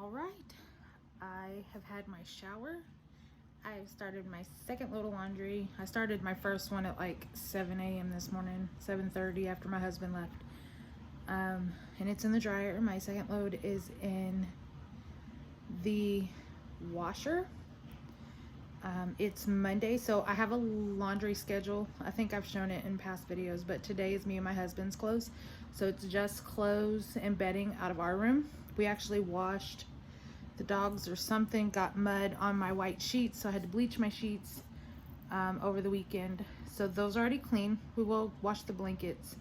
All right, I have had my shower. I started my second load of laundry. I started my first one at like 7 a.m. this morning, 7:30 after my husband left. And it's in the dryer. My second load is in the washer. It's Monday, so I have a laundry schedule. I think I've shown it in past videos, but today is me and my husband's clothes. So it's just clothes and bedding out of our room. We actually washed the dogs or something, got mud on my white sheets, so I had to bleach my sheets over the weekend. So those are already clean. We will wash the blankets,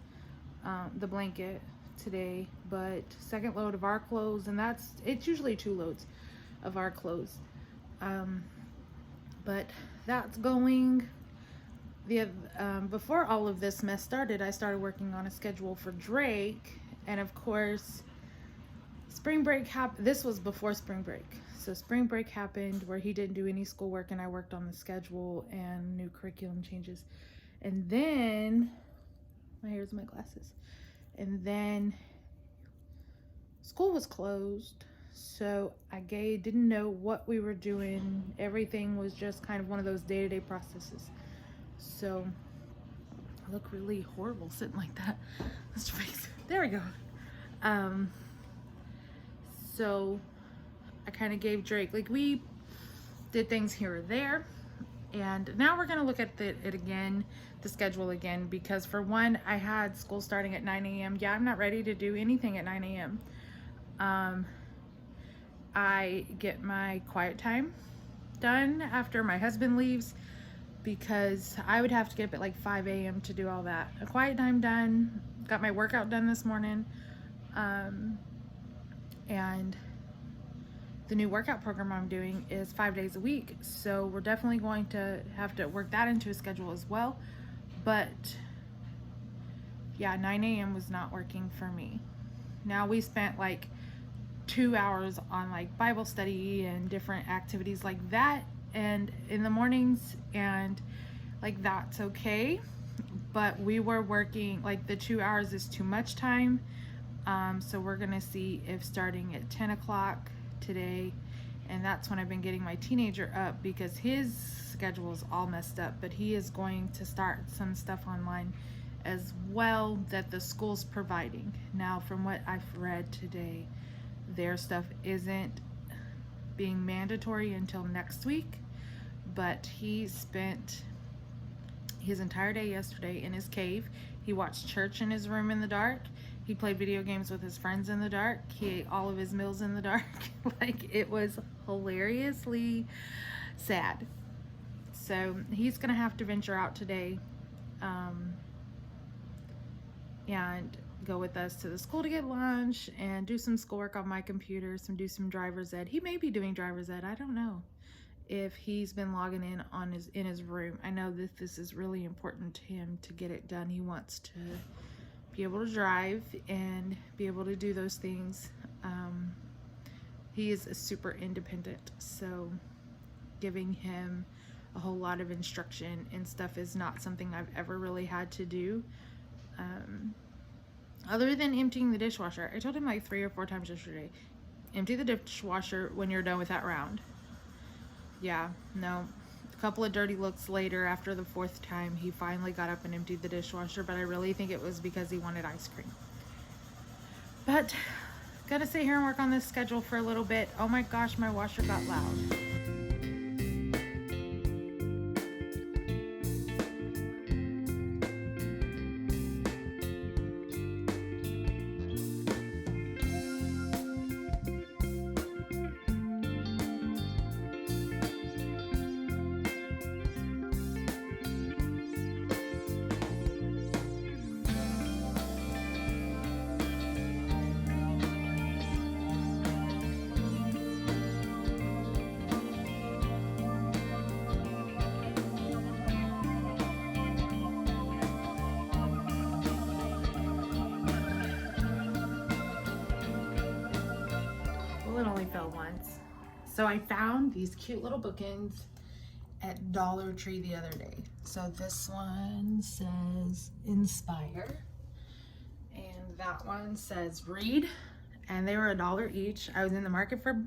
the blanket today, but second load of our clothes, and it's usually 2 loads of our clothes. But that's going. Before all of this mess started, I started working on a schedule for Drake, and of course spring break happened. This was before spring break, so spring break happened where he didn't do any schoolwork and I worked on the schedule and new curriculum changes. And then here's my glasses, and then school was closed, so I didn't know what we were doing. Everything was just kind of one of those day-to-day processes. So I look really horrible sitting like that. Let's face it. There we go. So I kind of gave Drake, like, we did things here or there, and now we're gonna look at it again, the schedule again, because for one, I had school starting at 9 a.m. Yeah, I'm not ready to do anything at 9 a.m. I get my quiet time done after my husband leaves, because I would have to get up at like 5 a.m. to do all that. A quiet time done, got my workout done this morning, and the new workout program I'm doing is 5 days a week, so we're definitely going to have to work that into a schedule as well. But yeah, 9 a.m. was not working for me. Now, we spent like 2 hours on like Bible study and different activities like that, and in the mornings, and like that's okay, but we were working, like the 2 hours is too much time. So we're gonna see if starting at 10 o'clock today, and that's when I've been getting my teenager up because his schedule is all messed up, but he is going to start some stuff online as well that the school's providing. Now, from what I've read today, their stuff isn't being mandatory until next week, but he spent his entire day yesterday in his cave. He watched church in his room in the dark. He played video games with his friends in the dark. He ate all of his meals in the dark. Like, it was hilariously sad. So he's gonna have to venture out today and go with us to the school to get lunch and do some schoolwork on my computer, do some driver's ed. He may be doing driver's ed, I don't know if he's been logging in on his room. I know that this is really important to him to get it done. He wants to be able to drive and be able to do those things. He is super independent, so giving him a whole lot of instruction and stuff is not something I've ever really had to do. Other than emptying the dishwasher. I told him like 3 or 4 times yesterday, empty the dishwasher when you're done with that round. Yeah, no. A couple of dirty looks later, after the 4th time, he finally got up and emptied the dishwasher, but I really think it was because he wanted ice cream. But gotta sit here and work on this schedule for a little bit. Oh my gosh, my washer got loud. It only fell once. So I found these cute little bookends at Dollar Tree the other day. So this one says inspire, and that one says read. and they were $1 each. I was in the market for,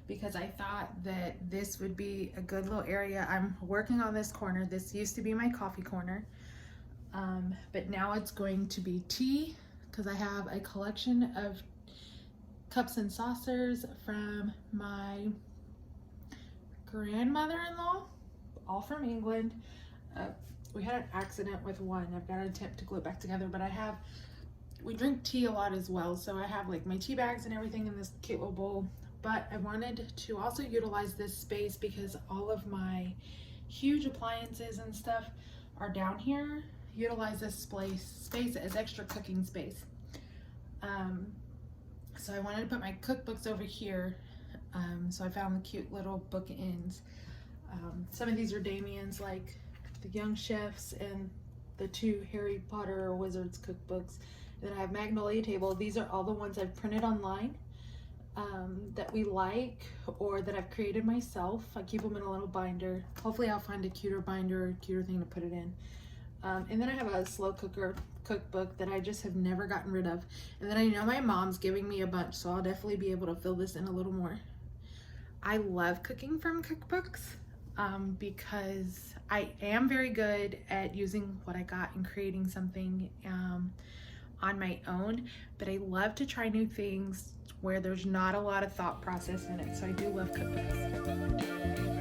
because I thought that this would be a good little area. I'm working on this corner. This used to be my coffee corner, but now it's going to be tea, because I have a collection of cups and saucers from my grandmother-in-law, all from England. We had an accident with one. I've got to attempt to glue it back together, but we drink tea a lot as well. So I have like my tea bags and everything in this cute little bowl, but I wanted to also utilize this space because all of my huge appliances and stuff are down here. Utilize this space as extra cooking space. So I wanted to put my cookbooks over here. So I found the cute little bookends. Some of these are Damien's, like the Young Chefs and the 2 Harry Potter or Wizards cookbooks. And then I have Magnolia Table. These are all the ones I've printed online that we like or that I've created myself. I keep them in a little binder. Hopefully I'll find a cuter binder or cuter thing to put it in. And then I have a slow cooker cookbook that I just have never gotten rid of. And then I know my mom's giving me a bunch, so I'll definitely be able to fill this in a little more. I love cooking from cookbooks because I am very good at using what I got and creating something on my own, but I love to try new things where there's not a lot of thought process in it. So I do love cookbooks.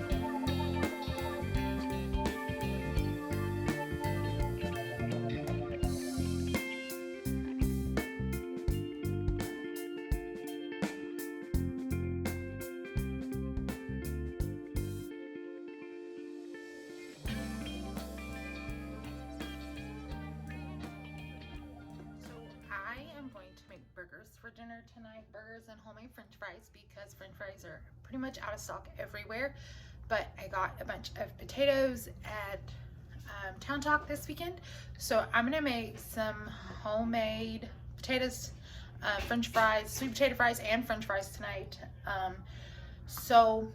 Burgers for dinner tonight, burgers and homemade french fries, because french fries are pretty much out of stock everywhere. But I got a bunch of potatoes at Town Talk this weekend, so I'm gonna make some homemade potatoes, french fries, sweet potato fries and french fries tonight. So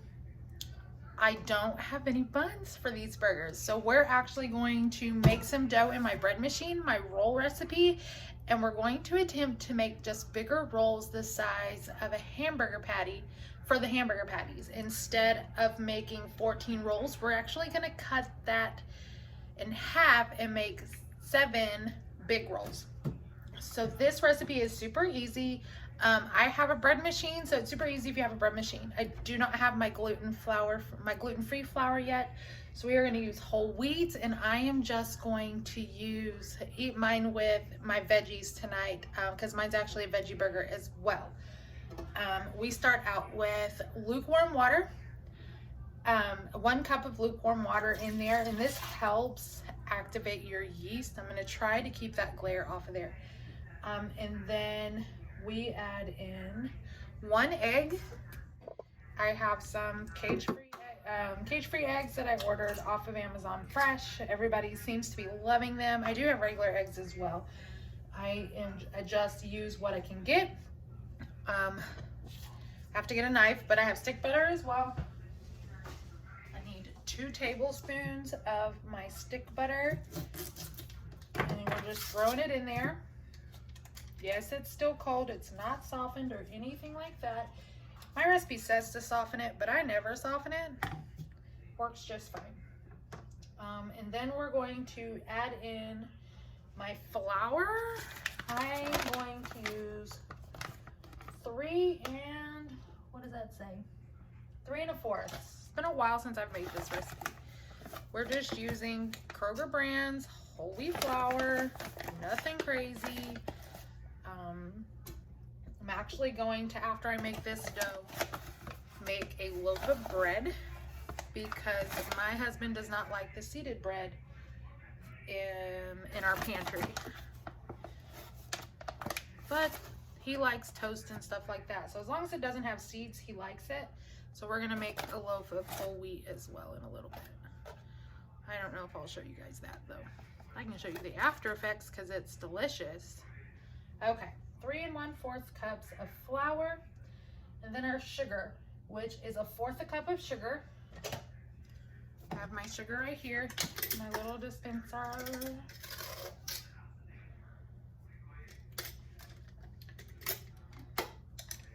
I don't have any buns for these burgers, so we're actually going to make some dough in my bread machine, my roll recipe, and we're going to attempt to make just bigger rolls the size of a hamburger patty for the hamburger patties. Instead of making 14 rolls, we're actually going to cut that in half and make 7 big rolls. So this recipe is super easy. I have a bread machine, so it's super easy if you have a bread machine. I do not have my gluten-free flour yet, so we are going to use whole wheat, and I am just going to eat mine with my veggies tonight, because mine's actually a veggie burger as well. We start out with lukewarm water, 1 cup of lukewarm water in there, and this helps activate your yeast. I'm going to try to keep that glare off of there. And then we add in 1 egg. I have some cage-free eggs that I ordered off of Amazon Fresh. Everybody seems to be loving them. I do have regular eggs as well. I just use what I can get. I have to get a knife, but I have stick butter as well. I need 2 tablespoons of my stick butter, and then we're just throwing it in there. Yes, it's still cold. It's not softened or anything like that. My recipe says to soften it, but I never soften it. Works just fine. And then we're going to add in my flour. I'm going to use 3 1/4. It's been a while since I've made this recipe. We're just using Kroger brands, whole wheat flour, nothing crazy. I'm actually going to, after I make this dough, make a loaf of bread, because my husband does not like the seeded bread in our pantry. But he likes toast and stuff like that. So as long as it doesn't have seeds, he likes it. So we're gonna make a loaf of whole wheat as well in a little bit. I don't know if I'll show you guys that though. I can show you the after effects because it's delicious. Okay, 3 1/4 cups of flour, and then our sugar, which is 1/4 cup of sugar. I have my sugar right here, my little dispenser.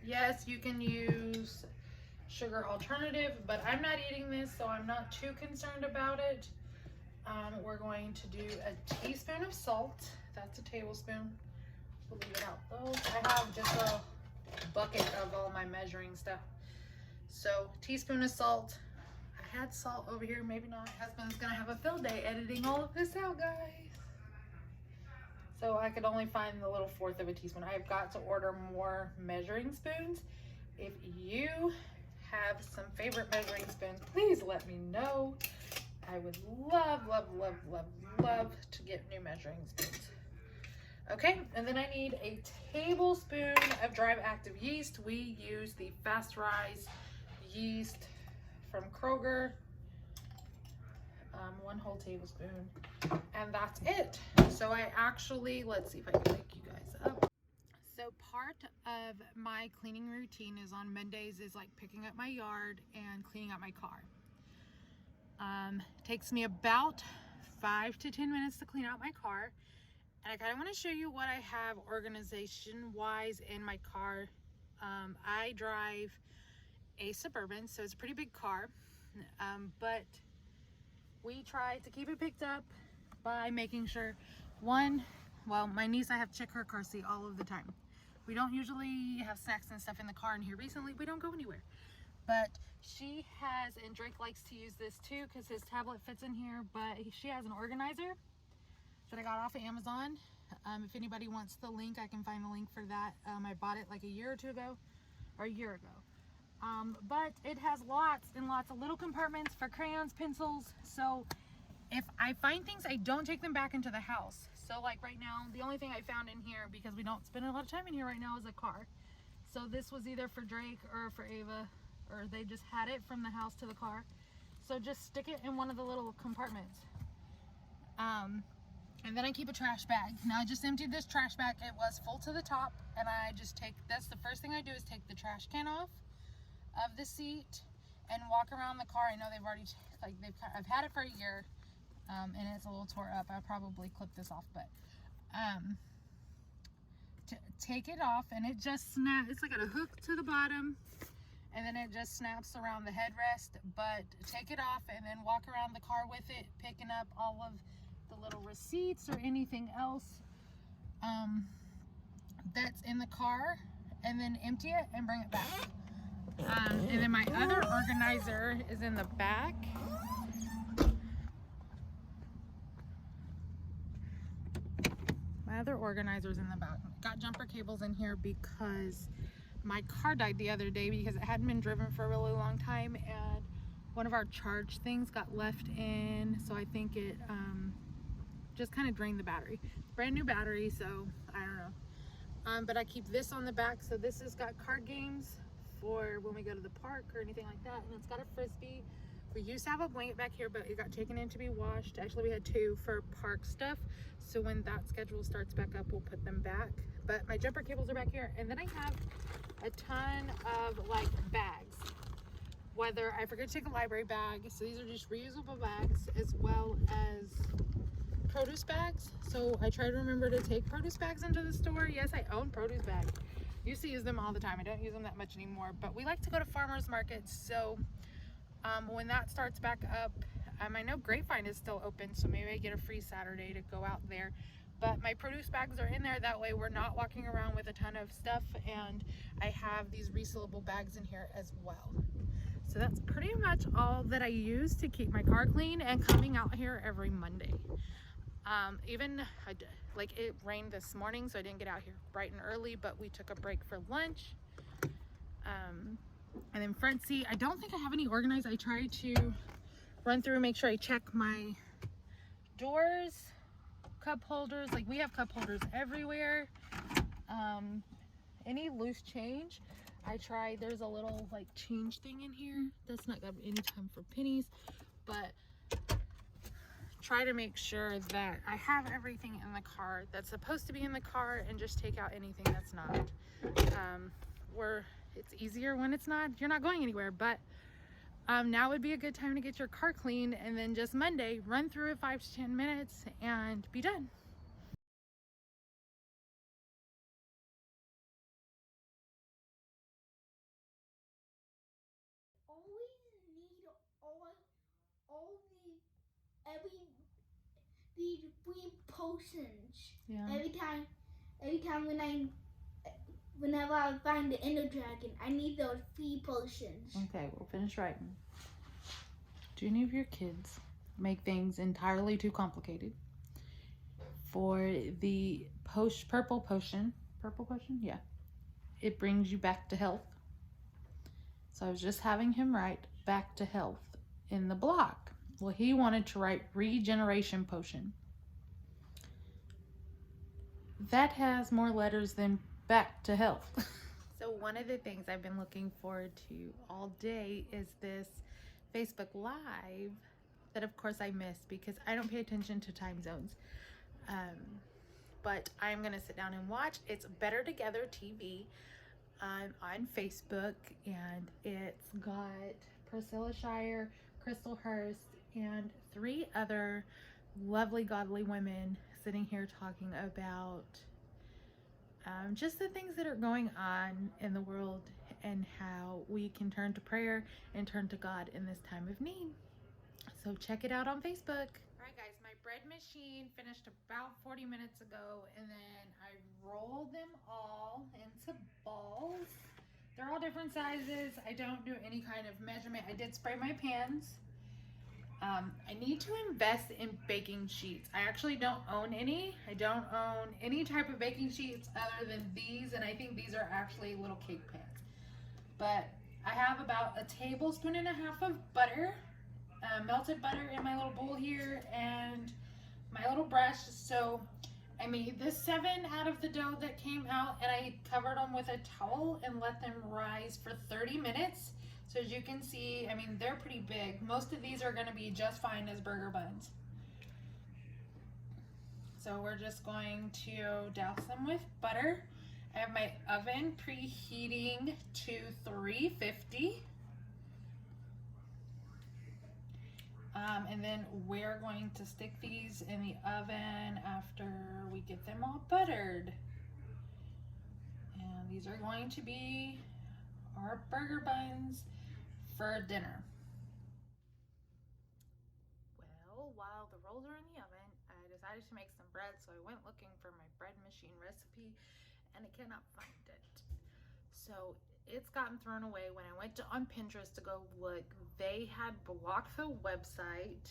Yes, you can use sugar alternative, but I'm not eating this, so I'm not too concerned about it. We're going to do a teaspoon of salt. That's a tablespoon. We'll leave it out those. I have just a bucket of all my measuring stuff. So teaspoon of salt. I had salt over here, maybe not. My husband's gonna have a field day editing all of this out, guys. So I could only find the little fourth of a teaspoon. I've got to order more measuring spoons. If you have some favorite measuring spoons, please let me know. I would love, love, love, love, love to get new measuring spoons. Okay, and then I need a tablespoon of dry active yeast. We use the Fast Rise yeast from Kroger. 1 whole tablespoon, and that's it. So I actually, let's see if I can wake you guys up. So part of my cleaning routine is on Mondays is like picking up my yard and cleaning up my car. Takes me about 5 to 10 minutes to clean out my car. And I kind of want to show you what I have organization wise in my car. I drive a Suburban, so it's a pretty big car, but we try to keep it picked up by making sure, one, well, my niece, I have to check her car seat all of the time. We don't usually have snacks and stuff in the car, and here recently we don't go anywhere. But she has, and Drake likes to use this too because his tablet fits in here, but she has an organizer that I got off of Amazon. If anybody wants the link, I can find the link for that. I bought it like a year ago. But it has lots and lots of little compartments for crayons, pencils. So if I find things, I don't take them back into the house. So like right now, the only thing I found in here, because we don't spend a lot of time in here right now, is a car. So this was either for Drake or for Ava, or they just had it from the house to the car. So just stick it in one of the little compartments. And then I keep a trash bag. Now I just emptied this trash bag. It was full to the top, and I just take, that's the first thing I do is take the trash can off of the seat and walk around the car. I know they've already, I've had it for a year, and it's a little tore up. I'll probably clip this off, but take it off, and it just snaps. It's like got a hook to the bottom, and then it just snaps around the headrest. But take it off and then walk around the car with it, picking up all of the little receipts or anything else that's in the car, and then empty it and bring it back. And then my other organizer is in the back. My other organizer is in the back. Got jumper cables in here because my car died the other day because it hadn't been driven for a really long time, and one of our charge things got left in, so I think it just kind of drained the battery. It's a brand new battery, so I don't know. But I keep this on the back, so this has got card games for when we go to the park or anything like that, and it's got a frisbee. We used to have a blanket back here, but it got taken in to be washed. Actually, we had 2 for park stuff, so when that schedule starts back up, we'll put them back. But my jumper cables are back here, and then I have a ton of like bags. Whether I forget to take a library bag, so these are just reusable bags, as well as produce bags. So I try to remember to take produce bags into the store. Yes, I own produce bags. Used to use them all the time. I don't use them that much anymore, but we like to go to farmers markets, so when that starts back up, I know Grapevine is still open, so maybe I get a free Saturday to go out there. But my produce bags are in there, that way we're not walking around with a ton of stuff, and I have these resealable bags in here as well. So that's pretty much all that I use to keep my car clean and coming out here every Monday. Like it rained this morning, so I didn't get out here bright and early, but we took a break for lunch. And then front seat, I don't think I have any organized. I try to run through and make sure I check my doors, cup holders. Like we have cup holders everywhere. Any loose change, I try, there's a little like change thing in here. That's not got any time for pennies, but try to make sure that I have everything in the car that's supposed to be in the car, and just take out anything that's not. It's easier when it's not, you're not going anywhere, but now would be a good time to get your car cleaned, and then just Monday, run through it 5 to 10 minutes and be done. these 3 potions. Yeah. Every time whenever I find the Ender Dragon, I need those 3 potions. Okay, we'll finish writing. Do any of your kids make things entirely too complicated? For the purple potion, yeah, it brings you back to health. So I was just having him write back to health in the block. Well, he wanted to write regeneration potion. That has more letters than back to health. So one of the things I've been looking forward to all day is this Facebook Live that of course I missed because I don't pay attention to time zones. But I'm gonna sit down and watch. It's Better Together TV on Facebook, and it's got Priscilla Shire, Crystal Hurst, and 3 other lovely godly women sitting here talking about just the things that are going on in the world and how we can turn to prayer and turn to God in this time of need. So check it out on Facebook. All right, guys, my bread machine finished about 40 minutes ago, and then I rolled them all into balls. They're all different sizes. I don't do any kind of measurement. I did spray my pans. I need to invest in baking sheets. I actually don't own any. I don't own any type of baking sheets other than these, and I think these are actually little cake pans. But I have about 1.5 tablespoons of butter, melted butter in my little bowl here, and my little brush. So I made this 7 out of the dough that came out, and I covered them with a towel and let them rise for 30 minutes. So as you can see, I mean, they're pretty big. Most of these are gonna be just fine as burger buns. So we're just going to douse them with butter. I have my oven preheating to 350. And then we're going to stick these in the oven after we get them all buttered. And these are going to be our burger buns for dinner. Well, while the rolls are in the oven, I decided to make some bread, so I went looking for my bread machine recipe and I cannot find it. So it's gotten thrown away. When I went on Pinterest to go look, they had blocked the website.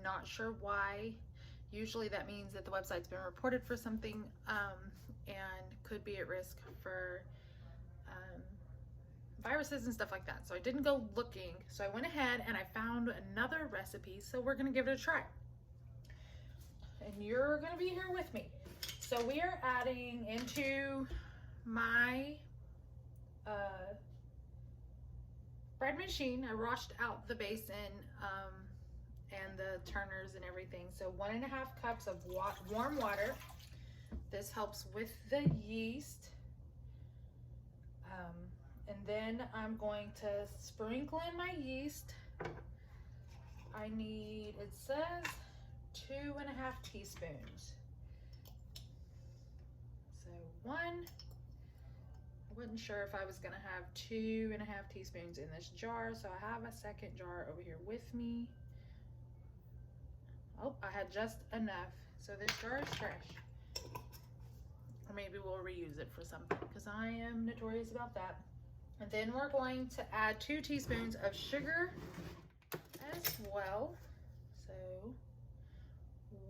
Not sure why. Usually that means that the website's been reported for something and could be at risk for viruses and stuff like that. So I didn't go looking. So I went ahead and I found another recipe. So we're gonna give it a try. And you're gonna be here with me. So we are adding into my bread machine. I washed out the basin and the turners and everything. So 1.5 cups of warm water. This helps with the yeast. And then I'm going to sprinkle in my yeast. I need, it says 2.5 teaspoons. So 1. I wasn't sure if I was gonna have 2.5 teaspoons in this jar, so I have a second jar over here with me. Oh, I had just enough. So this jar is fresh. Or maybe we'll reuse it for something, because I am notorious about that. And then we're going to add 2 teaspoons of sugar as well. So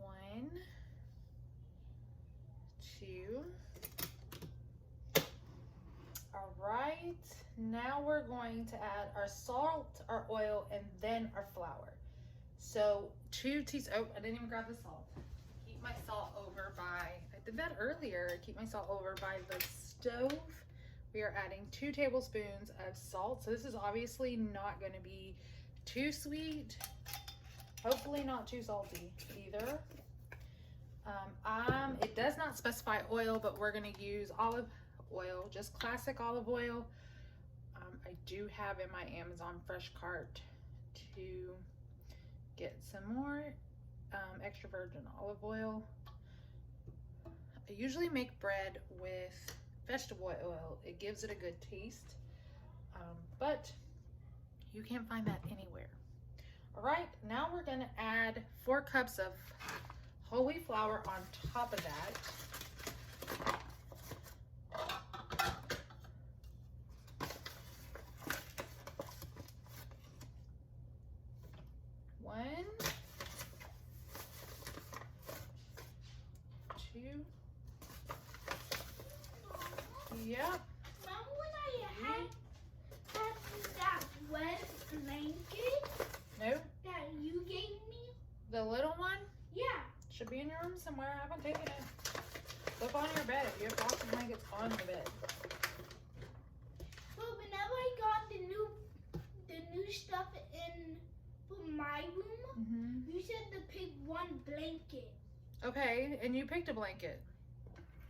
1, 2. All right, now we're going to add our salt, our oil, and then our flour. So 2 teaspoons, oh, I didn't even grab the salt. Keep my salt over by, I did that earlier, keep my salt over by the stove. We are adding 2 tablespoons of salt. So this is obviously not going to be too sweet. Hopefully not too salty either. It does not specify oil, but we're going to use olive oil, just classic olive oil. I do have in my Amazon fresh cart to get some more extra virgin olive oil. I usually make bread with vegetable oil. It gives it a good taste, but you can't find that anywhere. All right, now we're gonna add 4 cups of whole wheat flour on top of that. One, 2. Yep. Remember when I had that red blanket No, that you gave me? the little one Yeah. should be in your room somewhere. I haven't taken it. Look on your bed. You have lots of blankets on the bed. But whenever I got the new stuff in for my room, you said to pick one blanket. Okay, and you picked a blanket.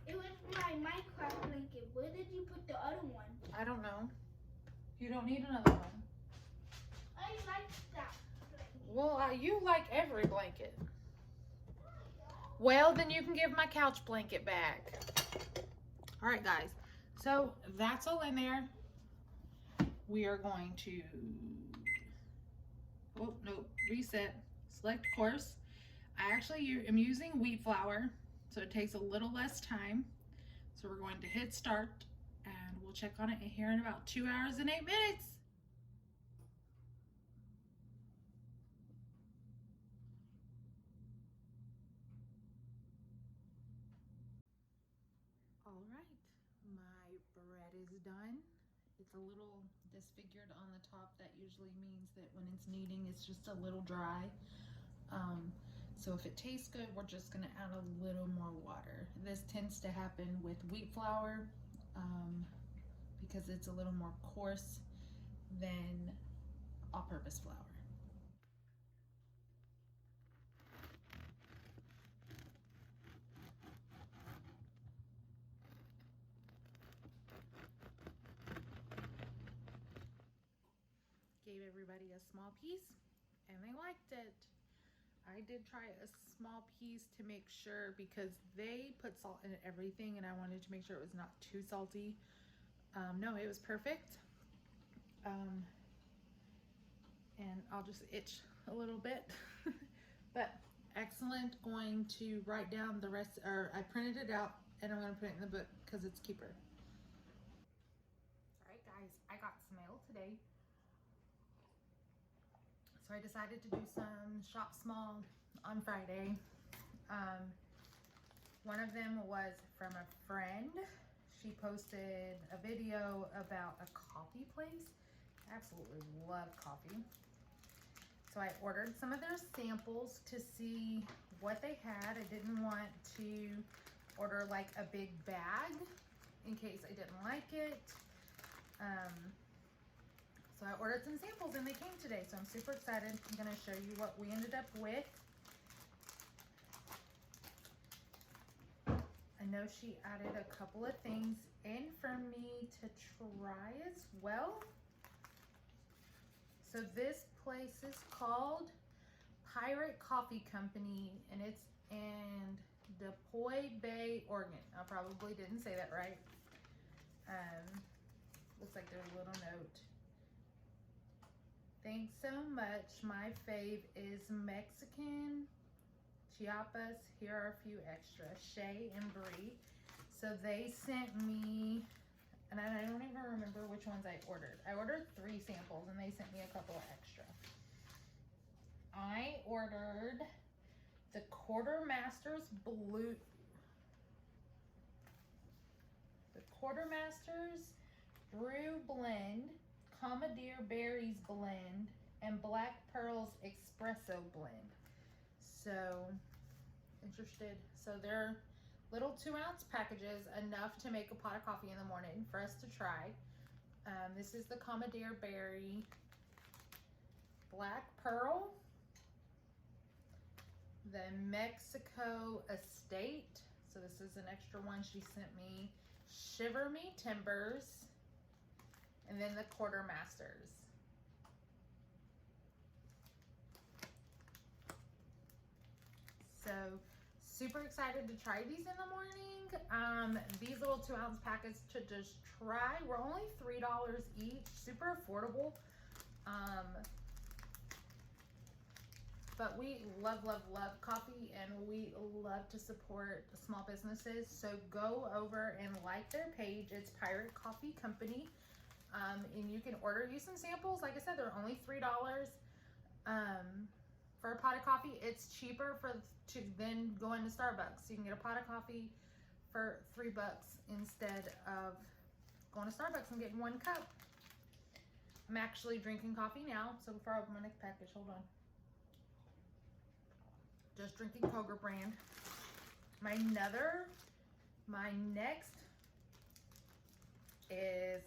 It was my Minecraft blanket. Where did you put the other one? I don't know. You don't need another one. I like that blanket. Well, you like every blanket. Well, then you can give my couch blanket back. All right, guys. So that's all in there. We are going to, oh, no, reset, select course. I actually am using wheat flour, so it takes a little less time. So we're going to hit start and we'll check on it here in about 2 hours and 8 minutes. All right, my bread is done. It's a little disfigured on the top. That usually means that when it's kneading, it's just a little dry. So if it tastes good, we're just gonna add a little more water. This tends to happen with wheat flour because it's a little more coarse than all-purpose flour. Gave everybody a small piece and they liked it. I did try a small piece to make sure because they put salt in everything and I wanted to make sure it was not too salty. No, it was perfect. And I'll just itch a little bit, but excellent. Going to write down the rest, or I printed it out and I'm going to put it in the book because it's cheaper. All right, guys, I got some mail today. So I decided to do some shop small on Friday. One of them was from a friend. She posted a video about a coffee place. I absolutely love coffee. So I ordered some of their samples to see what they had. I didn't want to order like a big bag in case I didn't like it. So I ordered some samples and they came today, so I'm super excited. I'm gonna show you what we ended up with. I know she added a couple of things in for me to try as well. So this place is called Pirate Coffee Company and it's in Depoy Bay, Oregon. I probably didn't say that right. Looks like there's a little note. Thanks so much. My fave is Mexican, Chiapas. Here are a few extras, Shay and Brie. So they sent me, and I don't even remember which ones I ordered. I ordered 3 samples and they sent me a couple of extra. I ordered the Quartermaster's Blue, the Quartermaster's Brew Blend, Commandeer Berries Blend, and Black Pearls Espresso Blend. So, interested. So they're little 2-ounce packages, enough to make a pot of coffee in the morning for us to try. This is the Commandeer Berry, Black Pearl, the Mexico Estate. So this is an extra one she sent me. Shiver Me Timbers, and then the Quartermasters. So super excited to try these in the morning. These little 2-ounce packets to just try were only $3 each, super affordable. But we love, love, love coffee, and we love to support small businesses. So go over and like their page. It's Pirate Coffee Company. And you can order you some samples. Like I said, they're only $3 for a pot of coffee. It's cheaper to then go into Starbucks. You can get a pot of coffee for $3 instead of going to Starbucks and getting 1 cup. I'm actually drinking coffee now. So before I open my next package, hold on. Just drinking Kroger brand. My next is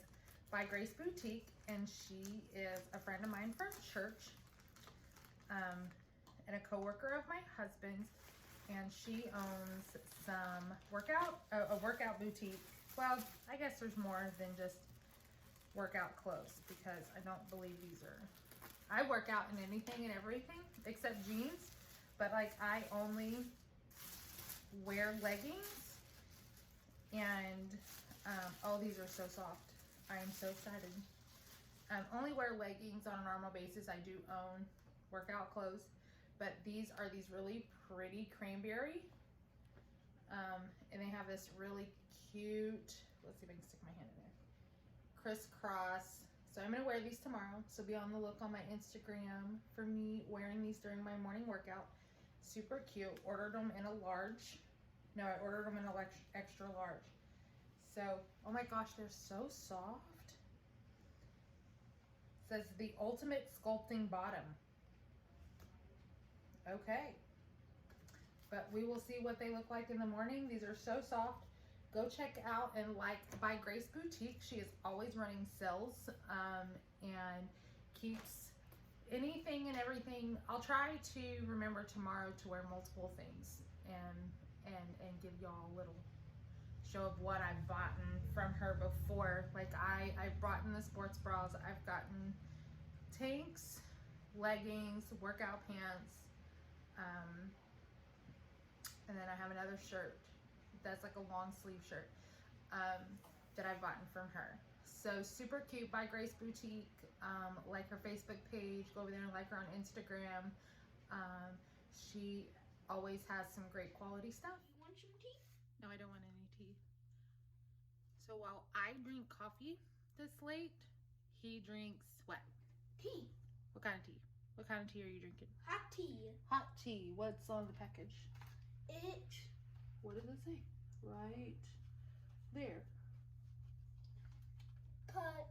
by Grace Boutique, and she is a friend of mine from church, and a coworker of my husband's, and she owns some a workout boutique. Well, I guess there's more than just workout clothes, because I don't believe I work out in anything and everything except jeans, but like I only wear leggings, and oh, these are so soft. I am so excited. Only wear leggings on a normal basis. I do own workout clothes, but these are these really pretty cranberry, and they have this really cute, let's see if I can stick my hand in there, crisscross. So I'm gonna wear these tomorrow, so be on the look on my Instagram for me wearing these during my morning workout. Super cute. Ordered them in a large. No, I ordered them in a extra large. So, oh my gosh, they're so soft. It says the ultimate sculpting bottom. Okay. But we will see what they look like in the morning. These are so soft. Go check out and like by Grace Boutique. She is always running sales, and keeps anything and everything. I'll try to remember tomorrow to wear multiple things and give y'all a little show of what I've bought from her before. Like I've brought in the sports bras, I've gotten tanks, leggings, workout pants, and then I have another shirt that's like a long sleeve shirt that I've bought from her. So super cute by Grace Boutique. Like her Facebook page, go over there and like her on Instagram. She always has some great quality stuff. You want some tea? No, I don't want any tea. So while I drink coffee this late, he drinks what? Tea. What kind of tea? What kind of tea are you drinking? Hot tea. Hot tea. What's on the package? What does it say? Right there. Cut.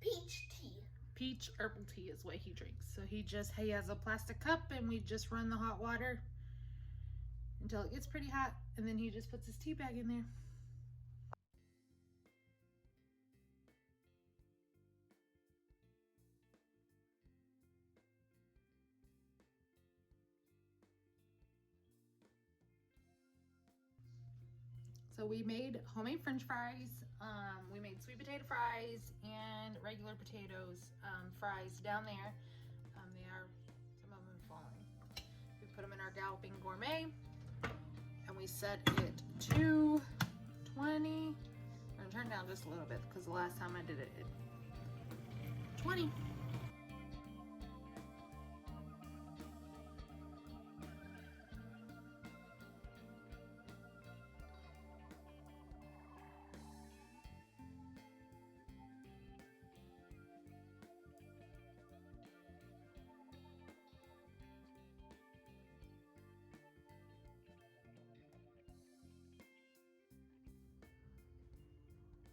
Peach tea. Peach herbal tea is what he drinks. So he has a plastic cup, and we just run the hot water until it gets pretty hot, and then he just puts his tea bag in there. So we made homemade French fries. We made sweet potato fries and regular potatoes fries down there. They are, some of them falling. We put them in our Galloping Gourmet, and we set it to 20. We're gonna turn down just a little bit because the last time I did it, 20.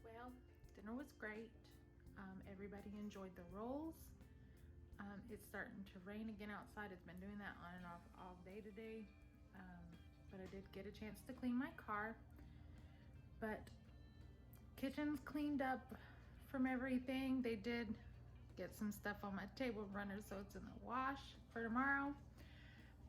Well, dinner was great. Everybody enjoyed the rolls. It's starting to rain again outside. It's been doing that on and off all day today. But I did get a chance to clean my car. But kitchen's cleaned up from everything. They did get some stuff on my table runner, so it's in the wash for tomorrow.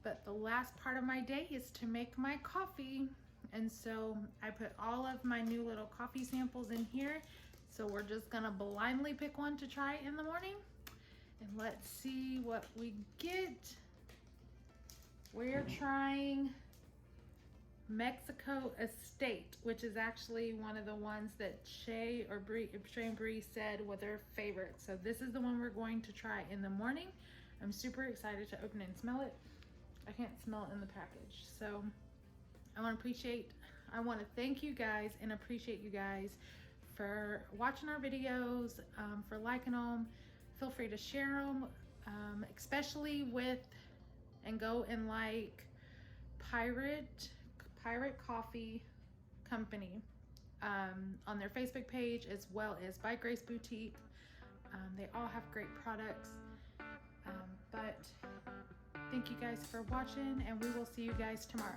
But the last part of my day is to make my coffee. And so I put all of my new little coffee samples in here. So we're just gonna blindly pick one to try in the morning. And let's see what we get. We're trying Mexico Estate, which is actually one of the ones that Shay and Bree said were their favorite. So this is the one we're going to try in the morning. I'm super excited to open it and smell it. I can't smell it in the package. So I want to thank you guys and appreciate you guys for watching our videos, for liking them. Feel free to share them, especially and go and like Pirate Coffee Company on their Facebook page, as well as By Grace Boutique. They all have great products. But thank you guys for watching, and we will see you guys tomorrow.